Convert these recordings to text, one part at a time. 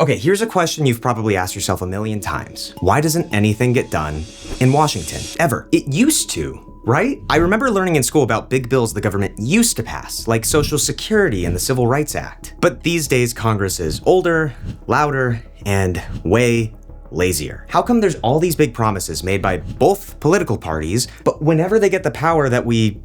Okay, here's a question you've probably asked yourself a million times. Why doesn't anything get done in Washington? Ever. It used to, right? I remember learning in school about big bills the government used to pass, like Social Security and the Civil Rights Act. But these days, Congress is older, louder, and way lazier. How come there's all these big promises made by both political parties, but whenever they get the power that we,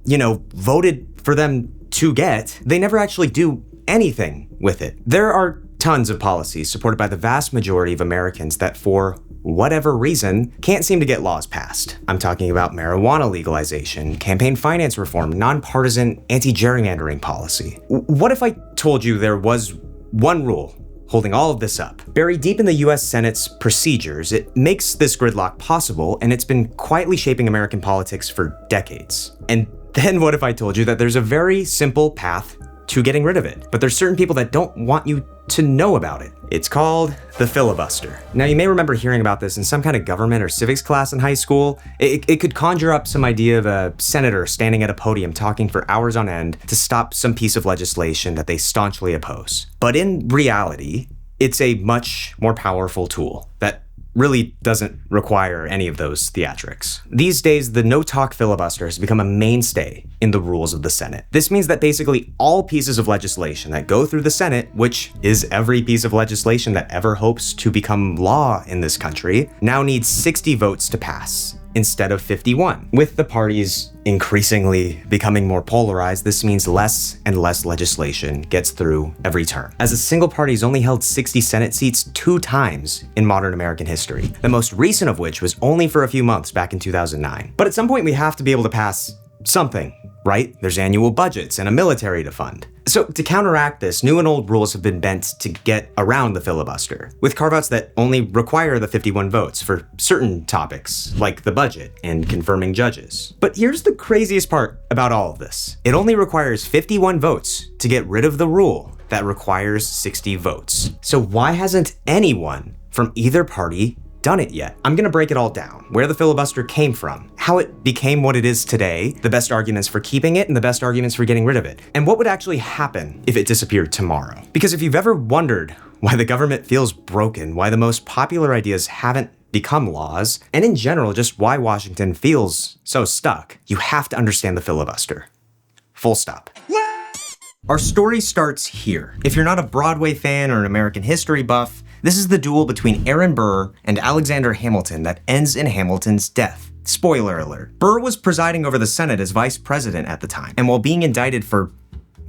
voted for them to get, they never actually do anything with it? There are tons of policies supported by the vast majority of Americans that, for whatever reason, can't seem to get laws passed. I'm talking about marijuana legalization, campaign finance reform, nonpartisan anti-gerrymandering policy. What if I told you there was one rule holding all of this up? Buried deep in the US Senate's procedures, it makes this gridlock possible, and it's been quietly shaping American politics for decades. And then what if I told you that there's a very simple path to getting rid of it, but there's certain people that don't want you to know about it? It's called the filibuster. Now, you may remember hearing about this in some kind of government or civics class in high school. It could conjure up some idea of a senator standing at a podium talking for hours on end to stop some piece of legislation that they staunchly oppose. But in reality, it's a much more powerful tool that really doesn't require any of those theatrics. These days, the no-talk filibuster has become a mainstay in the rules of the Senate. This means that basically all pieces of legislation that go through the Senate, which is every piece of legislation that ever hopes to become law in this country, now needs 60 votes to pass instead of 51. With the parties increasingly becoming more polarized, this means less and less legislation gets through every term, as a single party's only held 60 Senate seats 2 times in modern American history, the most recent of which was only for a few months back in 2009. But at some point we have to be able to pass something, right? There's annual budgets and a military to fund. So to counteract this, new and old rules have been bent to get around the filibuster, with carve-outs that only require the 51 votes for certain topics, like the budget and confirming judges. But here's the craziest part about all of this. It only requires 51 votes to get rid of the rule that requires 60 votes. So why hasn't anyone from either party done it yet? I'm gonna break it all down. Where the filibuster came from, how it became what it is today, the best arguments for keeping it, and the best arguments for getting rid of it, and what would actually happen if it disappeared tomorrow. Because if you've ever wondered why the government feels broken, why the most popular ideas haven't become laws, and in general, just why Washington feels so stuck, you have to understand the filibuster. Full stop. Our story starts here. If you're not a Broadway fan or an American history buff, this is the duel between Aaron Burr and Alexander Hamilton that ends in Hamilton's death. Spoiler alert. Burr was presiding over the Senate as vice president at the time, and while being indicted for,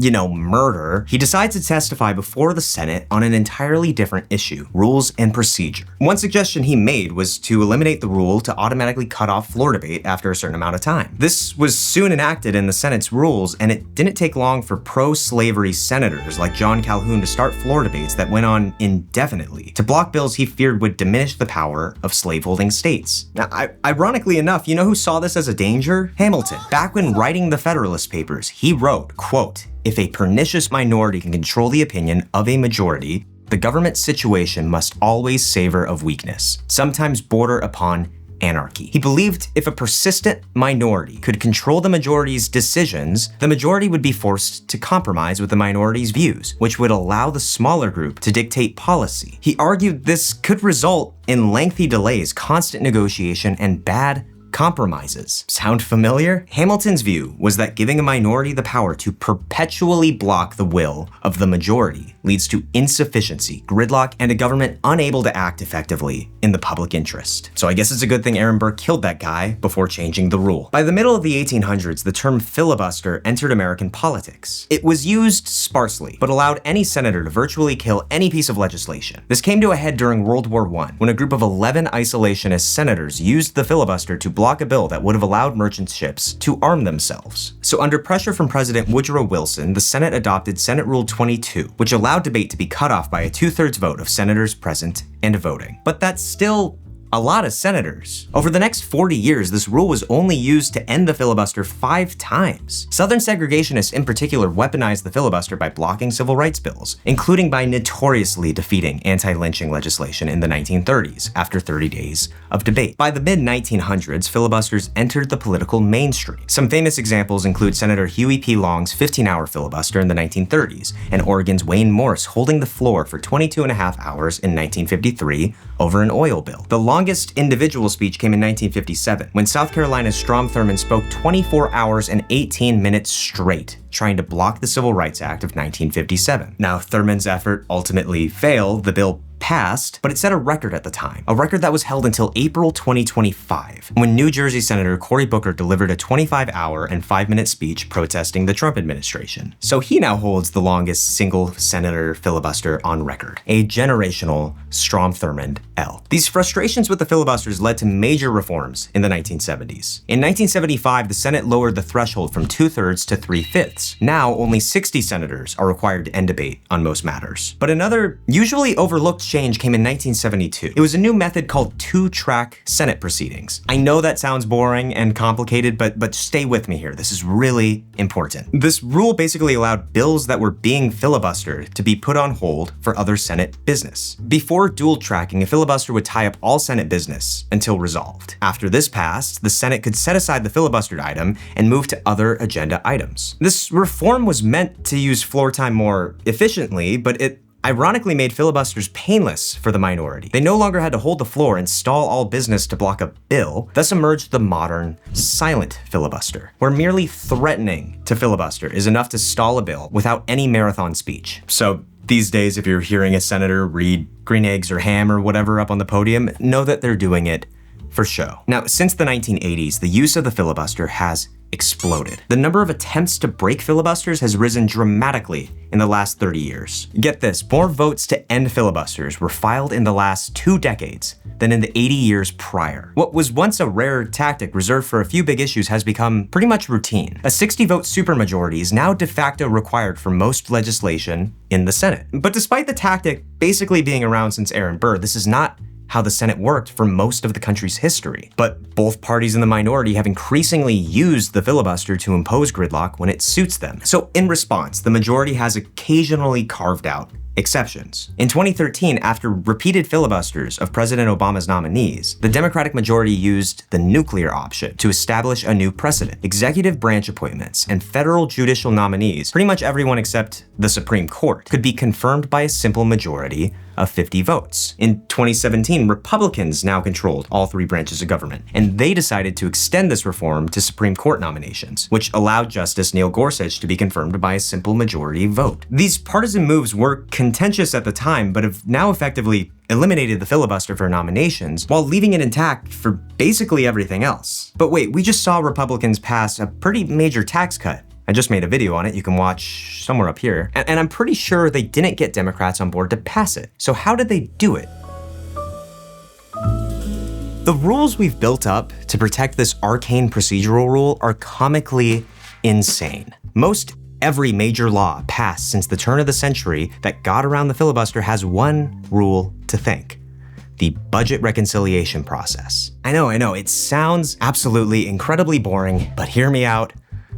murder, he decides to testify before the Senate on an entirely different issue: rules and procedure. One suggestion he made was to eliminate the rule to automatically cut off floor debate after a certain amount of time. This was soon enacted in the Senate's rules, and it didn't take long for pro-slavery senators like John Calhoun to start floor debates that went on indefinitely, to block bills he feared would diminish the power of slaveholding states. Now, ironically enough, you know who saw this as a danger? Hamilton. Back when writing the Federalist Papers, he wrote, quote, "If a pernicious minority can control the opinion of a majority, the government situation must always savor of weakness, sometimes border upon anarchy." He believed if a persistent minority could control the majority's decisions, the majority would be forced to compromise with the minority's views, which would allow the smaller group to dictate policy. He argued this could result in lengthy delays, constant negotiation, and bad compromises. Sound familiar? Hamilton's view was that giving a minority the power to perpetually block the will of the majority leads to insufficiency, gridlock, and a government unable to act effectively in the public interest. So I guess it's a good thing Aaron Burr killed that guy before changing the rule. By the middle of the 1800s, the term filibuster entered American politics. It was used sparsely, but allowed any senator to virtually kill any piece of legislation. This came to a head during World War I, when a group of 11 isolationist senators used the filibuster to block a bill that would have allowed merchant ships to arm themselves. So under pressure from President Woodrow Wilson, the Senate adopted Senate Rule 22, which allowed debate to be cut off by a 2/3 vote of senators present and voting. But that's still a lot of senators. Over the next 40 years, this rule was only used to end the filibuster 5 times. Southern segregationists in particular weaponized the filibuster by blocking civil rights bills, including by notoriously defeating anti-lynching legislation in the 1930s after 30 days of debate. By the mid-1900s, filibusters entered the political mainstream. Some famous examples include Senator Huey P. Long's 15-hour filibuster in the 1930s, and Oregon's Wayne Morse holding the floor for 22.5 hours in 1953 over an oil bill. The longest individual speech came in 1957, when South Carolina's Strom Thurmond spoke 24 hours and 18 minutes straight, trying to block the Civil Rights Act of 1957. Now, Thurmond's effort ultimately failed. The bill passed, but it set a record at the time, a record that was held until April 2025, when New Jersey Senator Cory Booker delivered a 25-hour and 5-minute speech protesting the Trump administration. So he now holds the longest single senator filibuster on record, a generational Strom Thurmond L. These frustrations with the filibusters led to major reforms in the 1970s. In 1975, the Senate lowered the threshold from 2/3 to 3/5. Now, only 60 senators are required to end debate on most matters. But another, usually overlooked change came in 1972. It was a new method called 2-track Senate proceedings. I know that sounds boring and complicated, but stay with me here. This is really important. This rule basically allowed bills that were being filibustered to be put on hold for other Senate business. Before dual tracking, a filibuster would tie up all Senate business until resolved. After this passed, the Senate could set aside the filibustered item and move to other agenda items. This reform was meant to use floor time more efficiently, but it ironically made filibusters painless for the minority. They no longer had to hold the floor and stall all business to block a bill. Thus emerged the modern silent filibuster, where merely threatening to filibuster is enough to stall a bill without any marathon speech. So these days, if you're hearing a senator read green eggs or ham or whatever up on the podium, know that they're doing it for show. Now, since the 1980s, the use of the filibuster has exploded. The number of attempts to break filibusters has risen dramatically in the last 30 years. Get this, more votes to end filibusters were filed in the last 2 decades than in the 80 years prior. What was once a rare tactic reserved for a few big issues has become pretty much routine. A 60-vote supermajority is now de facto required for most legislation in the Senate. But despite the tactic basically being around since Aaron Burr, this is not how the Senate worked for most of the country's history. But both parties in the minority have increasingly used the filibuster to impose gridlock when it suits them. So in response, the majority has occasionally carved out exceptions. In 2013, after repeated filibusters of President Obama's nominees, the Democratic majority used the nuclear option to establish a new precedent. Executive branch appointments and federal judicial nominees, pretty much everyone except the Supreme Court, could be confirmed by a simple majority of 50 votes. In 2017, Republicans now controlled all 3 branches of government, and they decided to extend this reform to Supreme Court nominations, which allowed Justice Neil Gorsuch to be confirmed by a simple majority vote. These partisan moves were contentious at the time, but have now effectively eliminated the filibuster for nominations while leaving it intact for basically everything else. But wait, we just saw Republicans pass a pretty major tax cut. I just made a video on it, you can watch somewhere up here. And I'm pretty sure they didn't get Democrats on board to pass it. So how did they do it? The rules we've built up to protect this arcane procedural rule are comically insane. Most every major law passed since the turn of the century that got around the filibuster has one rule to thank: the budget reconciliation process. I know, it sounds absolutely incredibly boring, but hear me out.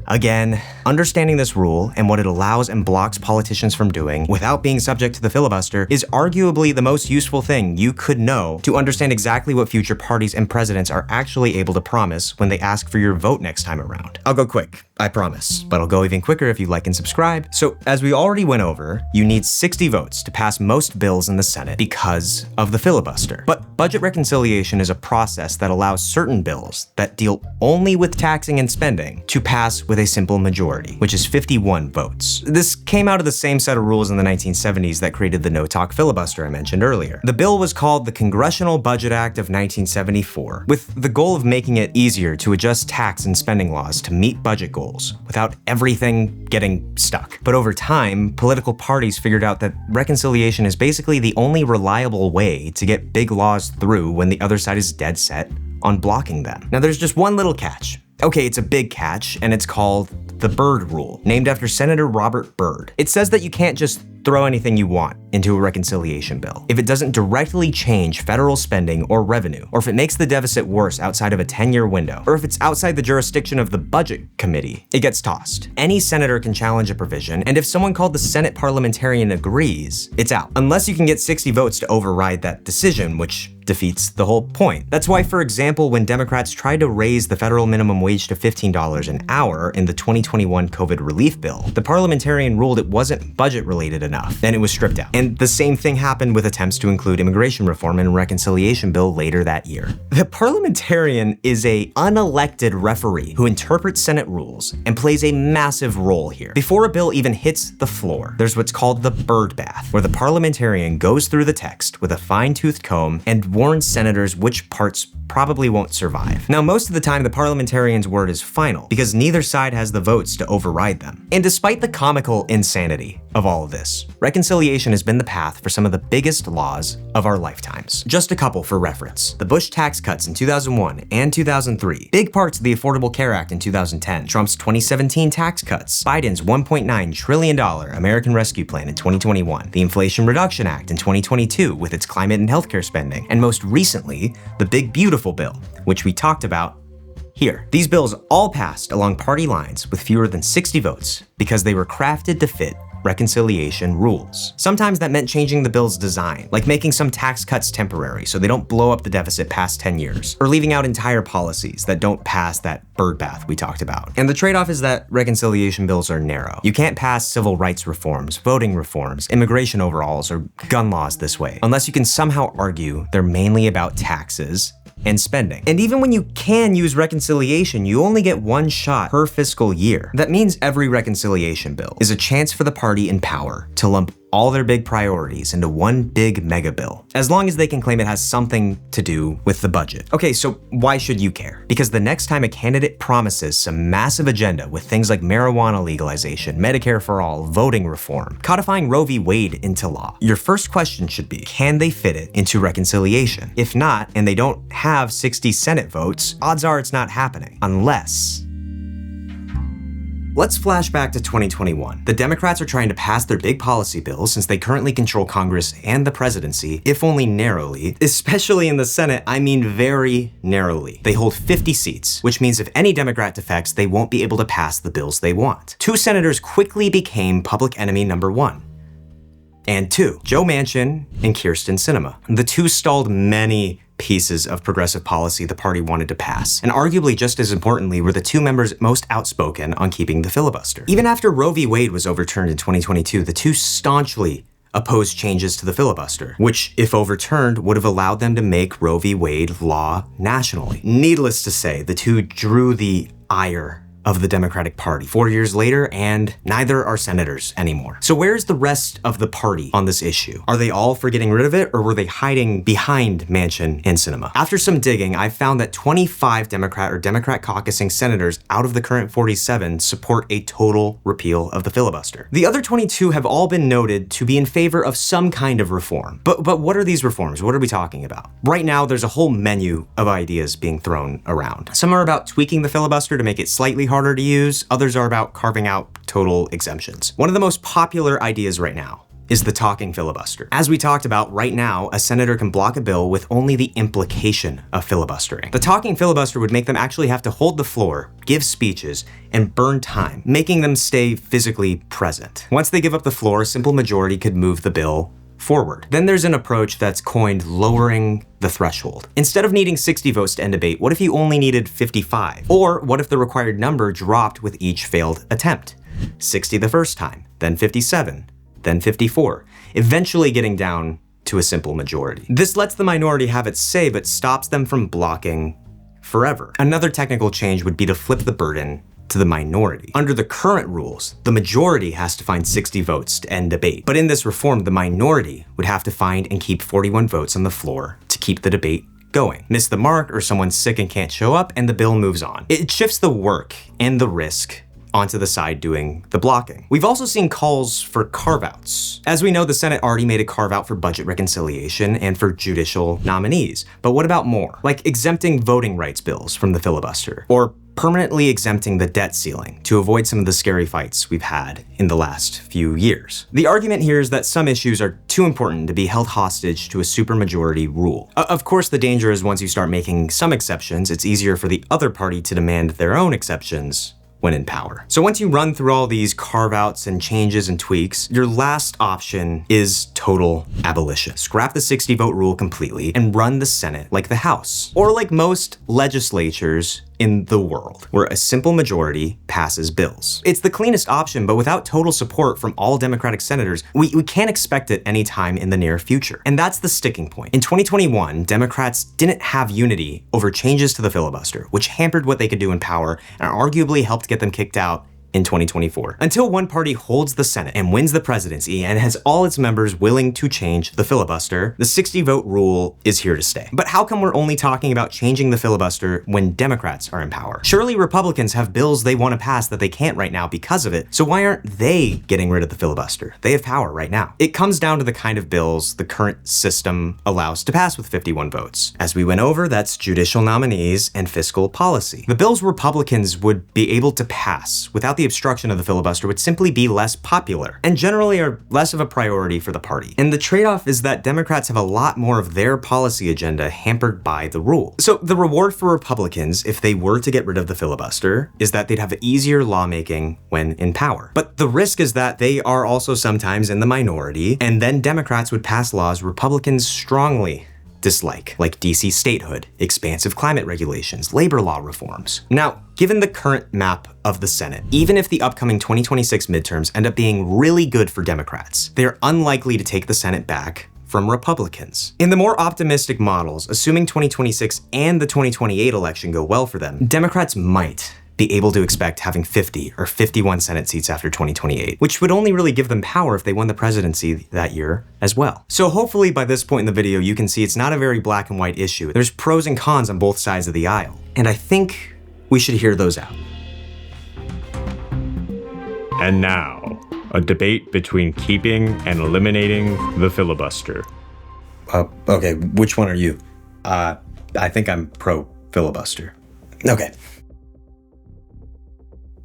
Again, understanding this rule and what it allows and blocks politicians from doing without being subject to the filibuster is arguably the most useful thing you could know to understand exactly what future parties and presidents are actually able to promise when they ask for your vote next time around. I'll go quick, I promise, but I'll go even quicker if you like and subscribe. So as we already went over, you need 60 votes to pass most bills in the Senate because of the filibuster. But budget reconciliation is a process that allows certain bills that deal only with taxing and spending to pass with a simple majority, which is 51 votes. This came out of the same set of rules in the 1970s that created the no-talk filibuster I mentioned earlier. The bill was called the Congressional Budget Act of 1974, with the goal of making it easier to adjust tax and spending laws to meet budget goals without everything getting stuck. But over time, political parties figured out that reconciliation is basically the only reliable way to get big laws through when the other side is dead set on blocking them. Now there's just one little catch. Okay, it's a big catch, and it's called the Byrd Rule, named after Senator Robert Byrd. It says that you can't just throw anything you want into a reconciliation bill if it doesn't directly change federal spending or revenue, or if it makes the deficit worse outside of a 10-year window, or if it's outside the jurisdiction of the Budget Committee, it gets tossed. Any senator can challenge a provision, and if someone called the Senate parliamentarian agrees, it's out. Unless you can get 60 votes to override that decision, which defeats the whole point. That's why, for example, when Democrats tried to raise the federal minimum wage to $15 an hour in the 2021 COVID relief bill, the parliamentarian ruled it wasn't budget-related enough, and it was stripped out. And the same thing happened with attempts to include immigration reform in a reconciliation bill later that year. The parliamentarian is a unelected referee who interprets Senate rules and plays a massive role here. Before a bill even hits the floor, there's what's called the bird bath, where the parliamentarian goes through the text with a fine-toothed comb and warns senators which parts probably won't survive. Now, most of the time, the parliamentarian's word is final because neither side has the votes to override them. And despite the comical insanity of all of this, reconciliation has been the path for some of the biggest laws of our lifetimes. Just a couple for reference. The Bush tax cuts in 2001 and 2003, big parts of the Affordable Care Act in 2010, Trump's 2017 tax cuts, Biden's $1.9 trillion American Rescue Plan in 2021, the Inflation Reduction Act in 2022 with its climate and healthcare spending, and most recently, the Big Beautiful Bill, which we talked about here. These bills all passed along party lines with fewer than 60 votes because they were crafted to fit reconciliation rules. Sometimes that meant changing the bill's design, like making some tax cuts temporary so they don't blow up the deficit past 10 years, or leaving out entire policies that don't pass that bird bath we talked about. And the trade-off is that reconciliation bills are narrow. You can't pass civil rights reforms, voting reforms, immigration overhauls, or gun laws this way, unless you can somehow argue they're mainly about taxes and spending. And even when you can use reconciliation, you only get one shot per fiscal year. That means every reconciliation bill is a chance for the party in power to lump all their big priorities into one big mega bill, as long as they can claim it has something to do with the budget. Okay, so why should you care? Because the next time a candidate promises some massive agenda with things like marijuana legalization, Medicare for all, voting reform, codifying Roe v. Wade into law, your first question should be, can they fit it into reconciliation? If not, and they don't have 60 Senate votes, odds are it's not happening, unless... Let's flash back to 2021. The Democrats are trying to pass their big policy bills since they currently control Congress and the presidency, if only narrowly, especially in the Senate, I mean very narrowly. They hold 50 seats, which means if any Democrat defects, they won't be able to pass the bills they want. Two senators quickly became public enemy number one. And two, Joe Manchin and Kyrsten Sinema. The two stalled many pieces of progressive policy the party wanted to pass, and arguably just as importantly were the two members most outspoken on keeping the filibuster. Even after Roe v. Wade was overturned in 2022, the two staunchly opposed changes to the filibuster, which, if overturned, would have allowed them to make Roe v. Wade law nationally. Needless to say, the two drew the ire of the Democratic Party 4 years later, and neither are senators anymore. So where's the rest of the party on this issue? Are they all for getting rid of it, or were they hiding behind Manchin and Sinema? After some digging, I found that 25 Democrat or Democrat caucusing senators out of the current 47 support a total repeal of the filibuster. The other 22 have all been noted to be in favor of some kind of reform. But what are these reforms? What are we talking about? Right now, there's a whole menu of ideas being thrown around. Some are about tweaking the filibuster to make it slightly harder to use. Others are about carving out total exemptions. One of the most popular ideas right now is the talking filibuster. As we talked about, right now, a senator can block a bill with only the implication of filibustering. The talking filibuster would make them actually have to hold the floor, give speeches, and burn time, making them stay physically present. Once they give up the floor, a simple majority could move the bill forward. Then there's an approach that's coined lowering the threshold. Instead of needing 60 votes to end debate, what if you only needed 55? Or what if the required number dropped with each failed attempt? 60 the first time, then 57, then 54, eventually getting down to a simple majority. This lets the minority have its say, but stops them from blocking forever. Another technical change would be to flip the burden to the minority. Under the current rules, the majority has to find 60 votes to end debate. But in this reform, the minority would have to find and keep 41 votes on the floor to keep the debate going. Miss the mark, or someone's sick and can't show up, and the bill moves on. It shifts the work and the risk onto the side doing the blocking. We've also seen calls for carve-outs. As we know, the Senate already made a carve-out for budget reconciliation and for judicial nominees. But what about more? Like exempting voting rights bills from the filibuster, or permanently exempting the debt ceiling to avoid some of the scary fights we've had in the last few years. The argument here is that some issues are too important to be held hostage to a supermajority rule. Of course, the danger is once you start making some exceptions, it's easier for the other party to demand their own exceptions when in power. So once you run through all these carve-outs and changes and tweaks, your last option is total abolition. Scrap the 60-vote rule completely and run the Senate like the House, or like most legislatures in the world, where a simple majority passes bills. It's the cleanest option, but without total support from all Democratic senators, we can't expect it anytime in the near future. And that's the sticking point. In 2021, Democrats didn't have unity over changes to the filibuster, which hampered what they could do in power and arguably helped get them kicked out in 2024. Until one party holds the Senate and wins the presidency and has all its members willing to change the filibuster, the 60-vote rule is here to stay. But how come we're only talking about changing the filibuster when Democrats are in power? Surely Republicans have bills they want to pass that they can't right now because of it, so why aren't they getting rid of the filibuster? They have power right now. It comes down to the kind of bills the current system allows to pass with 51 votes. As we went over, that's judicial nominees and fiscal policy. The bills Republicans would be able to pass without the obstruction of the filibuster would simply be less popular and generally are less of a priority for the party. And the trade-off is that Democrats have a lot more of their policy agenda hampered by the rule. So the reward for Republicans, if they were to get rid of the filibuster, is that they'd have easier lawmaking when in power. But the risk is that they are also sometimes in the minority, and then Democrats would pass laws Republicans strongly dislike, like DC statehood, expansive climate regulations, labor law reforms. Now, given the current map of the Senate, even if the upcoming 2026 midterms end up being really good for Democrats, they're unlikely to take the Senate back from Republicans. In the more optimistic models, assuming 2026 and the 2028 election go well for them, Democrats might be able to expect having 50 or 51 Senate seats after 2028, which would only really give them power if they won the presidency that year as well. So hopefully by this point in the video, you can see it's not a very black and white issue. There's pros and cons on both sides of the aisle, and I think we should hear those out. And now, a debate between keeping and eliminating the filibuster. Okay, which one are you? I think I'm pro filibuster. Okay.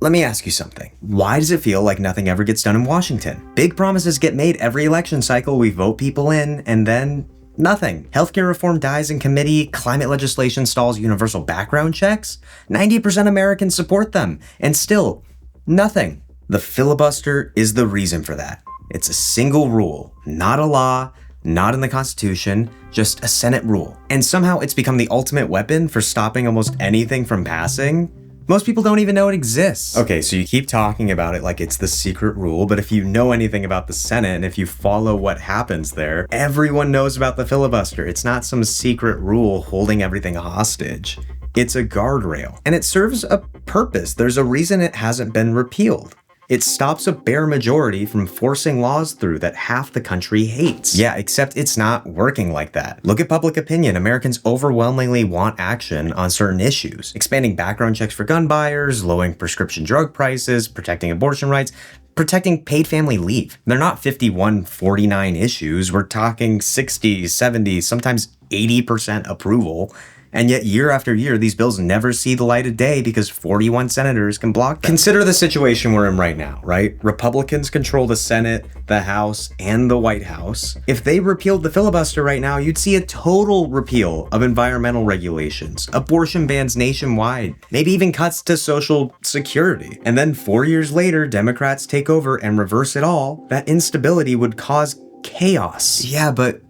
Let me ask you something. Why does it feel like nothing ever gets done in Washington? Big promises get made every election cycle, we vote people in, and then nothing. Healthcare reform dies in committee, climate legislation stalls universal background checks. 90% Americans support them, and still, nothing. The filibuster is the reason for that. It's a single rule, not a law, not in the Constitution, just a Senate rule. And somehow it's become the ultimate weapon for stopping almost anything from passing. Most people don't even know it exists. Okay, so you keep talking about it like it's the secret rule, but if you know anything about the Senate and if you follow what happens there, everyone knows about the filibuster. It's not some secret rule holding everything hostage. It's a guardrail, and it serves a purpose. There's a reason it hasn't been repealed. It stops a bare majority from forcing laws through that half the country hates. Yeah, except it's not working like that. Look at public opinion. Americans overwhelmingly want action on certain issues. Expanding background checks for gun buyers, lowering prescription drug prices, protecting abortion rights, protecting paid family leave. They're not 51-49 issues. We're talking 60, 70, sometimes 80% approval. And yet year after year, these bills never see the light of day because 41 senators can block them. Consider the situation we're in right now, right? Republicans control the Senate, the House, and the White House. If they repealed the filibuster right now, you'd see a total repeal of environmental regulations, abortion bans nationwide, maybe even cuts to Social Security. And then 4 years later, Democrats take over and reverse it all. That instability would cause chaos. Yeah, but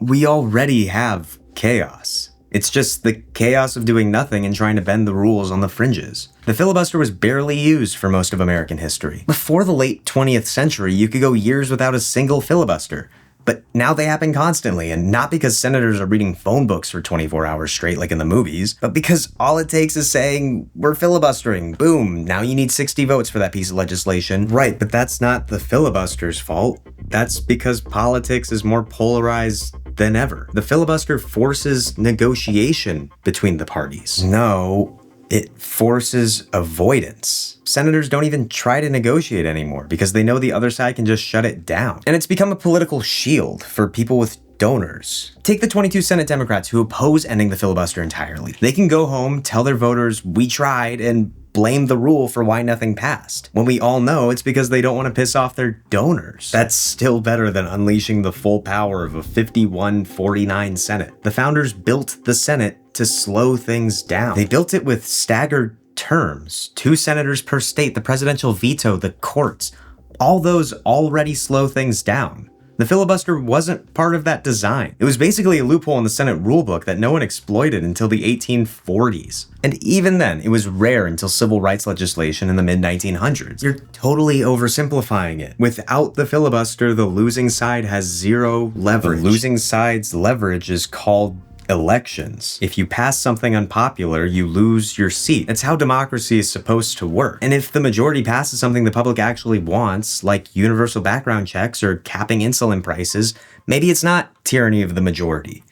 we already have chaos. It's just the chaos of doing nothing and trying to bend the rules on the fringes. The filibuster was barely used for most of American history. Before the late 20th century, you could go years without a single filibuster. But now they happen constantly, and not because senators are reading phone books for 24 hours straight like in the movies, but because all it takes is saying, we're filibustering, boom, now you need 60 votes for that piece of legislation. Right, but that's not the filibuster's fault. That's because politics is more polarized than ever. The filibuster forces negotiation between the parties. No, It forces avoidance. Senators don't even try to negotiate anymore because they know the other side can just shut it down. And it's become a political shield for people with donors. Take the 22 Senate Democrats who oppose ending the filibuster entirely. They can go home, tell their voters, we tried, and blame the rule for why nothing passed, when we all know it's because they don't want to piss off their donors. That's still better than unleashing the full power of a 51-49 Senate. The founders built the Senate to slow things down. They built it with staggered terms, 2 senators per state, the presidential veto, the courts. All those already slow things down. The filibuster wasn't part of that design. It was basically a loophole in the Senate rulebook that no one exploited until the 1840s. And even then, it was rare until civil rights legislation in the mid-1900s. You're totally oversimplifying it. Without the filibuster, the losing side has zero leverage. The losing side's leverage is called elections. If you pass something unpopular, you lose your seat. That's how democracy is supposed to work. And if the majority passes something the public actually wants, like universal background checks or capping insulin prices, maybe it's not tyranny of the majority.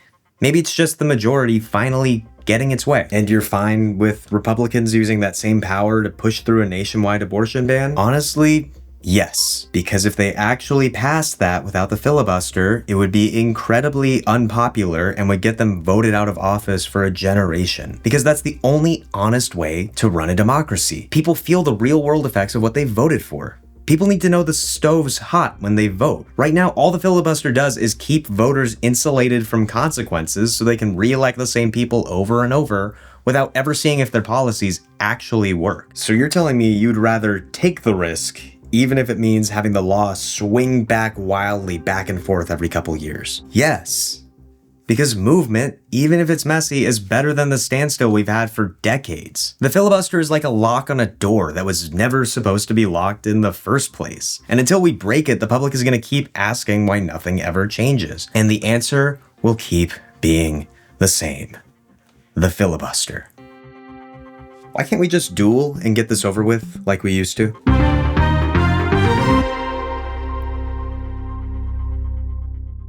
Maybe it's just the majority finally getting its way. And you're fine with Republicans using that same power to push through a nationwide abortion ban? Honestly, yes, because if they actually passed that without the filibuster, it would be incredibly unpopular and would get them voted out of office for a generation. Because that's the only honest way to run a democracy. People feel the real world effects of what they voted for. People need to know the stove's hot when they vote. Right now, all the filibuster does is keep voters insulated from consequences so they can re-elect the same people over and over without ever seeing if their policies actually work. So you're telling me you'd rather take the risk even if it means having the law swing back wildly back and forth every couple years? Yes, because movement, even if it's messy, is better than the standstill we've had for decades. The filibuster is like a lock on a door that was never supposed to be locked in the first place. And until we break it, the public is going to keep asking why nothing ever changes. And the answer will keep being the same. The filibuster. Why can't we just duel and get this over with like we used to?